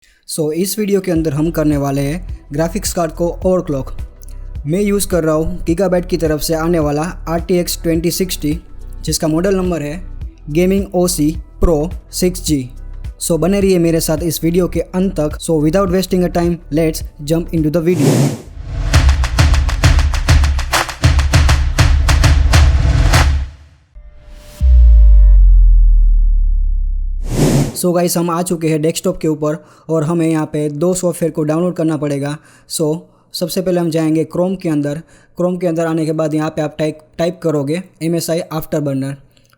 इस वीडियो के अंदर हम करने वाले हैं ग्राफिक्स कार्ड को ओवरक्लॉक। मैं यूज़ कर रहा हूँ गीगाबाइट की तरफ से आने वाला RTX 2060 जिसका मॉडल नंबर है गेमिंग OC Pro 6G। बने रहिए मेरे साथ इस वीडियो के अंत तक। Without wasting a time let's jump into the video. Guys हम आ चुके हैं डेस्कटॉप के ऊपर और हमें यहाँ पे दो सॉफ्टवेयर को डाउनलोड करना पड़ेगा। सबसे पहले हम जाएंगे क्रोम के अंदर आने के बाद यहाँ पे आप टाइप करोगे MSI आफ्टरबर्नर।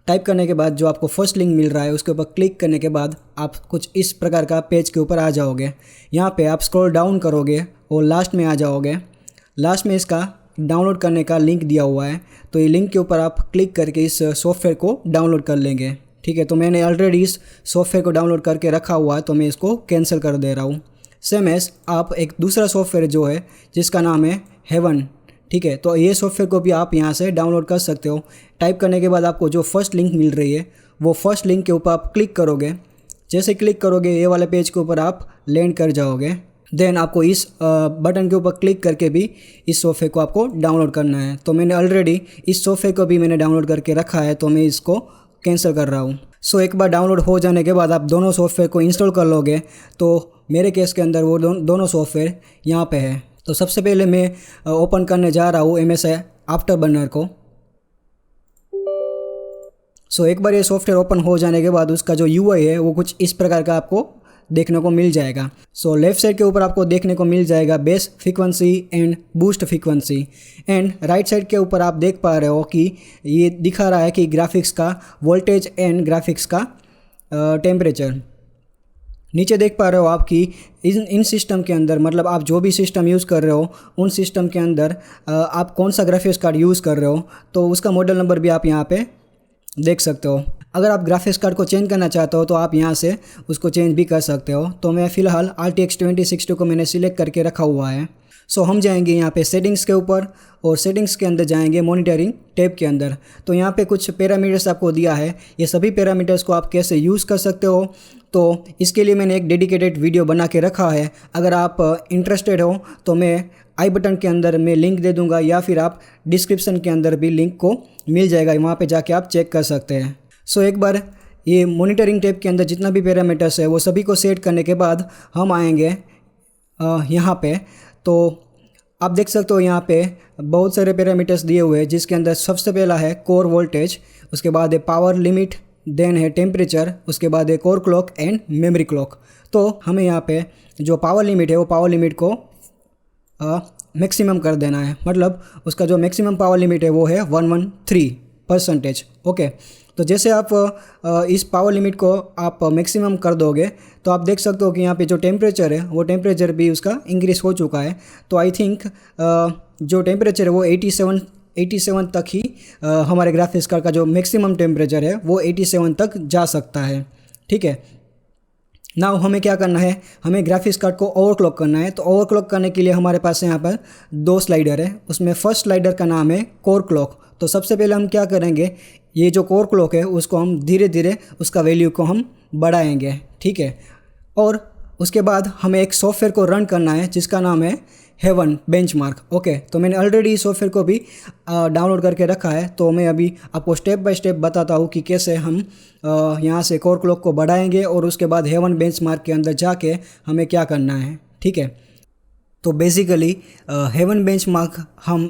टाइप करने के बाद जो आपको फर्स्ट लिंक मिल रहा है उसके ऊपर क्लिक करने के बाद आप कुछ इस प्रकार का पेज के ऊपर आ जाओगे। यहाँ पे आप स्क्रॉल डाउन करोगे और लास्ट में आ जाओगे। लास्ट में इसका डाउनलोड करने का लिंक दिया हुआ है, तो ये लिंक के ऊपर आप क्लिक करके इस सॉफ्टवेयर को डाउनलोड कर लेंगे। ठीक है, तो मैंने ऑलरेडी इस सॉफ्टवेयर को डाउनलोड करके रखा हुआ है, तो मैं इसको कैंसिल कर दे रहा हूँ। सेम एज आप एक दूसरा सॉफ्टवेयर जो है जिसका नाम है हेवन, ठीक है, तो ये सॉफ्टवेयर को भी आप यहाँ से डाउनलोड कर सकते हो। टाइप करने के बाद आपको जो फर्स्ट लिंक मिल रही है वो फर्स्ट लिंक के ऊपर आप क्लिक करोगे। जैसे क्लिक करोगे ये वाले पेज के ऊपर आप लैंड कर जाओगे। देन आपको इस बटन के ऊपर क्लिक करके भी इस सॉफ्टवेयर को आपको डाउनलोड करना है। तो मैंने ऑलरेडी इस सॉफ्टवेयर को भी मैंने डाउनलोड करके रखा है, तो मैं इसको कैंसिल कर रहा हूँ। एक बार डाउनलोड हो जाने के बाद आप दोनों सॉफ्टवेयर को इंस्टॉल कर लोगे। तो मेरे केस के अंदर वो दोनों सॉफ्टवेयर यहाँ पे है। तो सबसे पहले मैं ओपन करने जा रहा हूँ MSI आफ्टरबर्नर को। एक बार ये सॉफ्टवेयर ओपन हो जाने के बाद उसका जो UI है वो कुछ इस प्रकार का आपको देखने को मिल जाएगा। लेफ़्ट साइड के ऊपर आपको देखने को मिल जाएगा base frequency and boost frequency, and right side के ऊपर आप देख पा रहे हो कि ये दिखा रहा है कि ग्राफिक्स का वोल्टेज एंड ग्राफिक्स का टेम्परेचर। नीचे देख पा रहे हो आप कि इन सिस्टम के अंदर, मतलब आप जो भी सिस्टम यूज़ कर रहे हो उन सिस्टम के अंदर आप कौन सा ग्राफिक्स कार्ड यूज़ कर रहे हो, तो उसका मॉडल नंबर भी आप यहाँ पे देख सकते हो। अगर आप ग्राफिक्स कार्ड को चेंज करना चाहते हो तो आप यहाँ से उसको चेंज भी कर सकते हो। तो मैं फ़िलहाल RTX 2060 को मैंने सिलेक्ट करके रखा हुआ है। हम जाएंगे यहाँ पे सेटिंग्स के ऊपर और सेटिंग्स के अंदर जाएंगे मॉनिटरिंग टैब के अंदर। तो यहाँ पे कुछ पैरामीटर्स आपको दिया है, ये सभी पैरामीटर्स को आप कैसे यूज़ कर सकते हो, तो इसके लिए मैंने एक डेडिकेटेड वीडियो बना के रखा है। अगर आप इंटरेस्टेड हो तो मैं आई बटन के अंदर मैं लिंक दे दूँगा, या फिर आप डिस्क्रिप्शन के अंदर भी लिंक को मिल जाएगा, वहाँ पर जाके आप चेक कर सकते हैं। एक बार ये मॉनिटरिंग टैब के अंदर जितना भी पैरामीटर्स है वो सभी को सेट करने के बाद हम आएंगे यहाँ पे। तो आप देख सकते हो यहाँ पे बहुत सारे पैरामीटर्स दिए हुए हैं, जिसके अंदर सबसे पहला है कोर वोल्टेज, उसके बाद है पावर लिमिट, देन है टेम्परेचर, उसके बाद है core clock and memory clock. तो हमें यहाँ पे जो पावर लिमिट है वो पावर लिमिट को मैक्सिमम कर देना है, मतलब उसका जो मैक्सिमम पावर लिमिट है वो है 113%। ओके, तो जैसे आप इस पावर लिमिट को आप मैक्सिमम कर दोगे तो आप देख सकते हो कि यहाँ पे जो टेम्परेचर है वो टेम्परेचर भी उसका इंक्रीज़ हो चुका है। तो आई थिंक जो टेम्परेचर है वो 87 तक ही हमारे ग्राफिक्स कार्ड का जो मैक्सिमम टेम्परेचर है वो 87 तक जा सकता है। ठीक है, नाउ हमें क्या करना है, हमें ग्राफिक्स कार्ड को ओवरक्लॉक करना है। तो ओवरक्लॉक करने के लिए हमारे पास यहाँ पर दो स्लाइडर है, उसमें फर्स्ट स्लाइडर का नाम है कोर क्लॉक। तो सबसे पहले हम क्या करेंगे, ये जो कोर क्लॉक है उसको हम धीरे धीरे उसका वैल्यू को हम बढ़ाएंगे। ठीक है, और उसके बाद हमें एक सॉफ्टवेयर को रन करना है जिसका नाम है हेवन बेंचमार्क। ओके, तो मैंने ऑलरेडी इस सॉफ्टवेयर को भी डाउनलोड करके रखा है। तो मैं अभी आपको स्टेप बाय स्टेप बताता हूँ कि कैसे हम यहाँ से कोर क्लॉक को बढ़ाएंगे और उसके बाद हेवन बेंचमार्क के अंदर जाके हमें क्या करना है। ठीक है, तो बेसिकली हेवन बेंचमार्क हम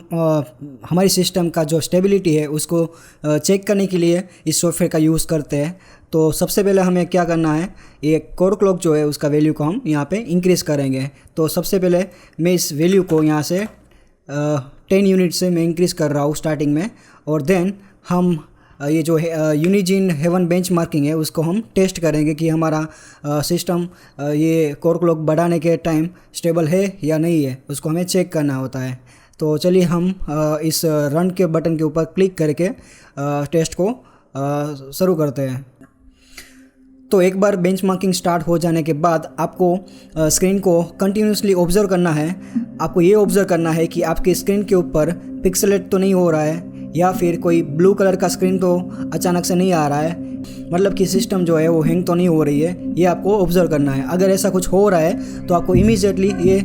हमारी सिस्टम का जो स्टेबिलिटी है उसको चेक करने के लिए इस सॉफ्टवेयर का यूज़ करते हैं। तो सबसे पहले हमें क्या करना है, ये कोर क्लॉक जो है उसका वैल्यू को हम यहाँ पे इंक्रीज़ करेंगे। तो सबसे पहले मैं इस वैल्यू को यहाँ से 10 यूनिट से मैं इंक्रीज़ कर रहा हूँ स्टार्टिंग में, और देन हम ये जो यूनिजीन हेवन बेंचमार्किंग है उसको हम टेस्ट करेंगे कि हमारा सिस्टम ये कोर क्लॉक बढ़ाने के टाइम स्टेबल है या नहीं है, उसको हमें चेक करना होता है। तो चलिए हम इस रन के बटन के ऊपर क्लिक करके टेस्ट को शुरू करते हैं। तो एक बार बेंचमार्किंग स्टार्ट हो जाने के बाद आपको स्क्रीन को कंटिन्यूसली ऑब्जर्व करना है। आपको ये ऑब्जर्व करना है कि आपकी स्क्रीन के ऊपर पिक्सेलेट तो नहीं हो रहा है, या फिर कोई ब्लू कलर का स्क्रीन तो अचानक से नहीं आ रहा है, मतलब कि सिस्टम जो है वो हैंग तो नहीं हो रही है, ये आपको ऑब्जर्व करना है। अगर ऐसा कुछ हो रहा है तो आपको इमीडिएटली ये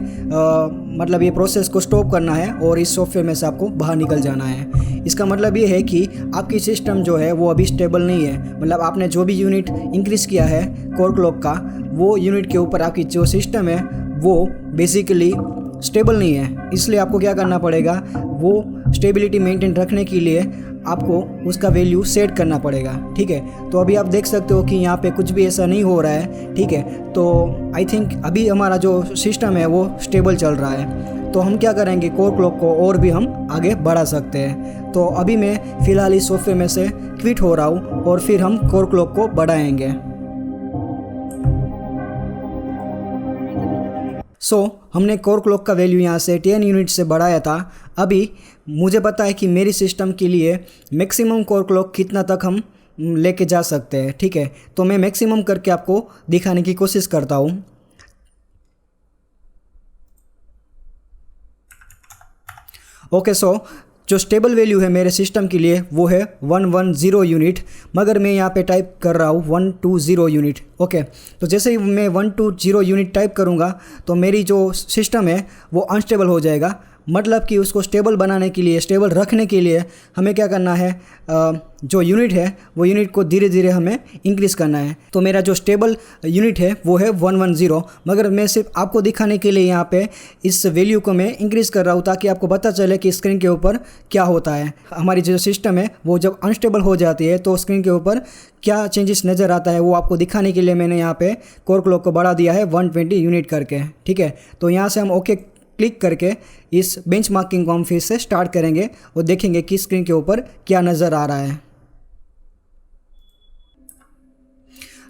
मतलब ये प्रोसेस को स्टॉप करना है और इस सॉफ्टवेयर में से आपको बाहर निकल जाना है। इसका मतलब ये है कि आपकी सिस्टम जो है वो अभी स्टेबल नहीं है, मतलब आपने जो भी यूनिट इंक्रीज़ किया है कोर क्लॉक का, वो यूनिट के ऊपर आपकी जो सिस्टम है वो बेसिकली स्टेबल नहीं है। इसलिए आपको क्या करना पड़ेगा, वो स्टेबिलिटी मेंटेन रखने के लिए आपको उसका वैल्यू सेट करना पड़ेगा। ठीक है, तो अभी आप देख सकते हो कि यहाँ पे कुछ भी ऐसा नहीं हो रहा है। ठीक है, तो आई थिंक अभी हमारा जो सिस्टम है वो स्टेबल चल रहा है। तो हम क्या करेंगे, कोर क्लॉक को और भी हम आगे बढ़ा सकते हैं। तो अभी मैं फ़िलहाल इस सॉफ्टवेयर में से क्विट हो रहा हूँ और फिर हम कोर क्लॉक को बढ़ाएंगे। हमने कोर क्लॉक का वैल्यू यहाँ से 10 यूनिट से बढ़ाया था। अभी मुझे पता है कि मेरी सिस्टम के लिए मैक्सिमम कोर क्लॉक कितना तक हम लेके जा सकते हैं। ठीक है, तो मैं मैक्सिमम करके आपको दिखाने की कोशिश करता हूँ। ओके, जो स्टेबल वैल्यू है मेरे सिस्टम के लिए वो है 110 यूनिट, मगर मैं यहाँ पे टाइप कर रहा हूँ 120 यूनिट। ओके, तो जैसे ही मैं 120 यूनिट टाइप करूँगा तो मेरी जो सिस्टम है वो अनस्टेबल हो जाएगा। मतलब कि उसको स्टेबल बनाने के लिए, स्टेबल रखने के लिए हमें क्या करना है, जो यूनिट है वो यूनिट को धीरे धीरे हमें इंक्रीज़ करना है। तो मेरा जो स्टेबल यूनिट है वो है 110, मगर मैं सिर्फ आपको दिखाने के लिए यहाँ पे इस वैल्यू को मैं इंक्रीज़ कर रहा हूँ ताकि आपको पता चले कि स्क्रीन के ऊपर क्या होता है। हमारी जो सिस्टम है वो जब अनस्टेबल हो जाती है तो स्क्रीन के ऊपर क्या चेंजेस नज़र आता है वो आपको दिखाने के लिए मैंने यहाँ पे कोर क्लॉक को बढ़ा दिया है 120 यूनिट करके। ठीक है, तो यहाँ से हम ओके क्लिक करके इस बेंचमार्किंग को हम फिर से स्टार्ट करेंगे और देखेंगे कि स्क्रीन के ऊपर क्या नज़र आ रहा है।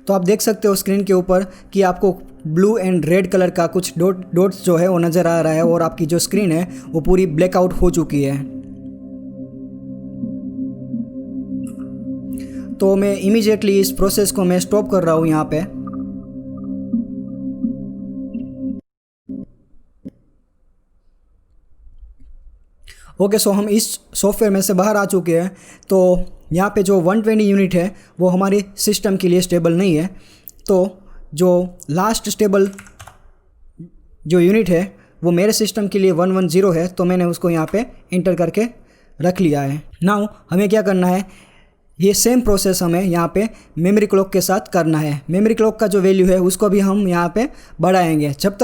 तो आप देख सकते हो स्क्रीन के ऊपर कि आपको ब्लू एंड रेड कलर का कुछ डॉट्स जो है वो नज़र आ रहा है और आपकी जो स्क्रीन है वो पूरी ब्लैकआउट हो चुकी है। तो मैं इमीडिएटली इस प्रोसेस को मैं स्टॉप कर रहा हूँ यहाँ पे। ओके, हम इस सॉफ्टवेयर में से बाहर आ चुके हैं। तो यहाँ पे जो 120 यूनिट है वो हमारी सिस्टम के लिए स्टेबल नहीं है। तो जो लास्ट स्टेबल जो यूनिट है वो मेरे सिस्टम के लिए 110 है, तो मैंने उसको यहाँ पे इंटर करके रख लिया है। नाउ हमें क्या करना है, ये सेम प्रोसेस हमें यहाँ पे मेमोरी क्लॉक के साथ करना है। मेमोरी क्लॉक का जो वैल्यू है उसको भी हम यहाँ पे बढ़ाएंगे। तब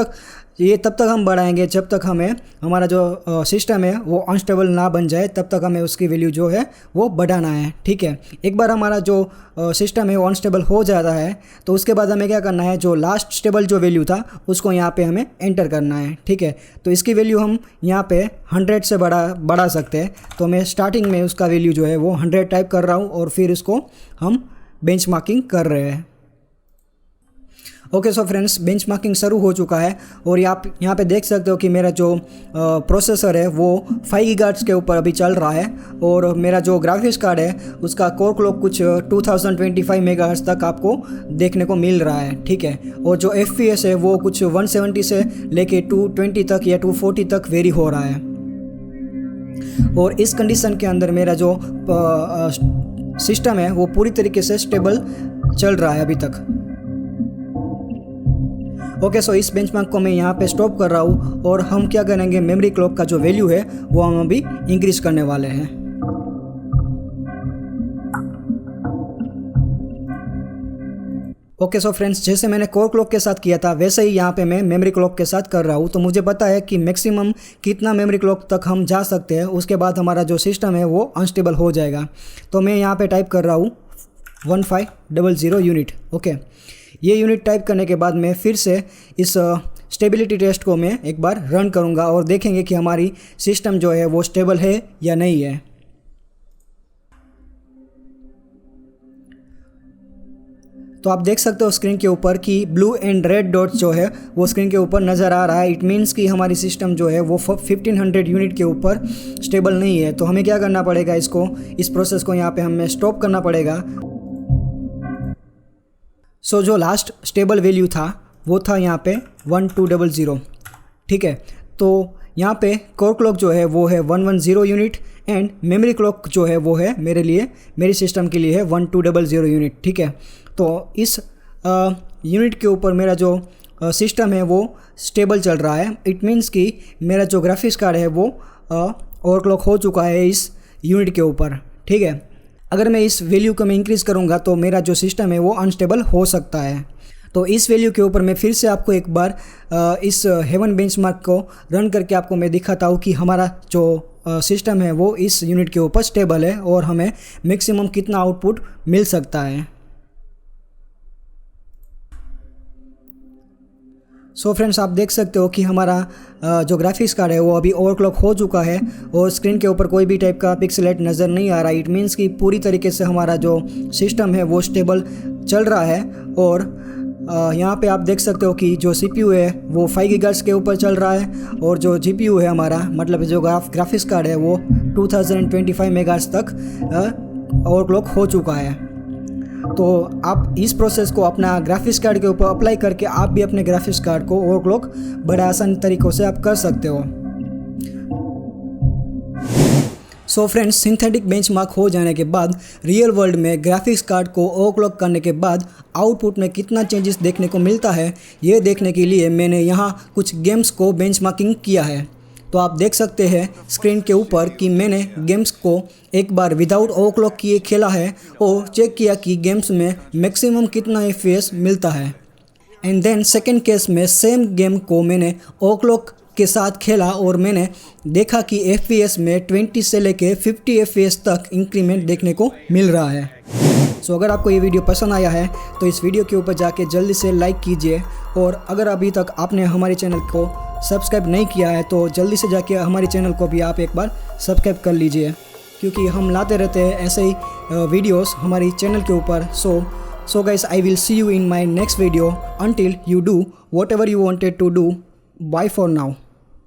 तक हम बढ़ाएंगे जब तक हमें हमारा जो सिस्टम है वो अनस्टेबल ना बन जाए, तब तक हमें उसकी वैल्यू जो है वो बढ़ाना है। ठीक है, एक बार हमारा जो सिस्टम है वो अनस्टेबल हो जाता है तो उसके बाद हमें क्या करना है, जो लास्ट स्टेबल जो वैल्यू था उसको यहाँ पे हमें एंटर करना है। ठीक है, तो इसकी वैल्यू हम यहाँ पे 100 से बढ़ा सकते हैं। तो मैं स्टार्टिंग में उसका वैल्यू जो है वो 100 टाइप कर रहा हूँ और फिर इसको हम बेंचमार्किंग कर रहे हैं। ओके, फ्रेंड्स, बेंचमार्किंग शुरू हो चुका है और यहाँ पे देख सकते हो कि मेरा जो प्रोसेसर है वो 5 गीगाहर्ट्ज़ के ऊपर अभी चल रहा है और मेरा जो ग्राफिक्स कार्ड है उसका कोर क्लॉक कुछ 2025 मेगाहर्ट्ज़ तक आपको देखने को मिल रहा है। ठीक है, और जो FPS है वो कुछ 170 से लेके 220 तक या 240 तक वेरी हो रहा है। और इस कंडीशन के अंदर मेरा जो सिस्टम है वो पूरी तरीके से स्टेबल चल रहा है अभी तक। ओके, इस बेंचमार्क को मैं यहाँ पे स्टॉप कर रहा हूँ और हम क्या करेंगे, मेमोरी क्लॉक का जो वैल्यू है वो हम अभी इंक्रीज करने वाले हैं। ओके, फ्रेंड्स, जैसे मैंने कोर क्लॉक के साथ किया था वैसे ही यहाँ पे मैं मेमोरी क्लॉक के साथ कर रहा हूँ। तो मुझे पता है कि मैक्सिमम कितना मेमोरी क्लॉक तक हम जा सकते हैं, उसके बाद हमारा जो सिस्टम है वो अनस्टेबल हो जाएगा। तो मैं यहाँ पे टाइप कर रहा हूँ 1500 यूनिट। ओके, ये यूनिट टाइप करने के बाद मैं फिर से इस स्टेबिलिटी टेस्ट को मैं एक बार रन करूँगा और देखेंगे कि हमारी सिस्टम जो है वो स्टेबल है या नहीं है। तो आप देख सकते हो स्क्रीन के ऊपर कि ब्लू एंड रेड डॉट्स जो है वो स्क्रीन के ऊपर नज़र आ रहा है। इट मीन्स कि हमारी सिस्टम जो है वो 1500 यूनिट के ऊपर स्टेबल नहीं है। तो हमें क्या करना पड़ेगा, इस प्रोसेस को यहाँ पे हमें स्टॉप करना पड़ेगा। जो लास्ट स्टेबल वैल्यू था वो था यहाँ पे 1200। ठीक है, तो यहाँ पे कोर क्लॉक जो है वो है 110 यूनिट एंड मेमोरी क्लॉक जो है वो है मेरे लिए, मेरी सिस्टम के लिए है 1200 यूनिट, ठीक है। तो इस यूनिट के ऊपर मेरा जो सिस्टम है वो स्टेबल चल रहा है। इट मीन्स कि मेरा जो ग्राफिक्स कार्ड है वो ओवरक्लॉक हो चुका है इस यूनिट के ऊपर, ठीक है। अगर मैं इस वैल्यू को मैं इंक्रीज़ करूँगा तो मेरा जो सिस्टम है वो अनस्टेबल हो सकता है। तो इस वैल्यू के ऊपर मैं फिर से आपको एक बार इस हेवन बेंचमार्क को रन करके आपको मैं दिखाता हूँ कि हमारा जो सिस्टम है वो इस यूनिट के ऊपर स्टेबल है और हमें मैक्सिमम कितना आउटपुट मिल सकता है। सो फ्रेंड्स, आप देख सकते हो कि हमारा जो ग्राफिक्स कार्ड है वो अभी ओवरक्लॉक हो चुका है और स्क्रीन के ऊपर कोई भी टाइप का पिक्सेलेट नज़र नहीं आ रहा। इट मीन्स कि पूरी तरीके से हमारा जो सिस्टम है वो स्टेबल चल रहा है। और यहाँ पे आप देख सकते हो कि जो CPU है वो 5 गीगाहर्ट्ज़ के ऊपर चल रहा है और जो GPU है हमारा, मतलब जो ग्राफिक्स कार्ड है वो 2025 मेगाहर्ट्ज़ तक ओवरक्लॉक हो चुका है। तो आप इस प्रोसेस को अपना ग्राफिक्स कार्ड के ऊपर अप्लाई करके आप भी अपने ग्राफिक्स कार्ड को ओवरक्लॉक बड़े आसान तरीक़ों से आप कर सकते हो। सो फ्रेंड्स, सिंथेटिक बेंचमार्क हो जाने के बाद रियल वर्ल्ड में ग्राफिक्स कार्ड को ओवरक्लॉक करने के बाद आउटपुट में कितना चेंजेस देखने को मिलता है, ये देखने के लिए मैंने यहाँ कुछ गेम्स को बेंचमार्किंग किया है। तो आप देख सकते हैं स्क्रीन के ऊपर कि मैंने गेम्स को एक बार विदाउट ओवरक्लॉक किए खेला है और चेक किया कि गेम्स में मैक्सिमम कितना FPS मिलता है। एंड देन सेकेंड केस में सेम गेम को मैंने ओवरक्लॉक के साथ खेला और मैंने देखा कि FPS में 20 से लेके 50 FPS तक इंक्रीमेंट देखने को मिल रहा है। सो अगर आपको ये वीडियो पसंद आया है तो इस वीडियो के ऊपर जाके जल्दी से लाइक कीजिए और अगर अभी तक आपने हमारे चैनल को सब्सक्राइब नहीं किया है तो जल्दी से जाके हमारे चैनल को भी आप एक बार सब्सक्राइब कर लीजिए, क्योंकि हम लाते रहते हैं ऐसे ही वीडियोस हमारे चैनल के ऊपर। So guys, I will see you in my next video. Until you do whatever you wanted to do, bye for now.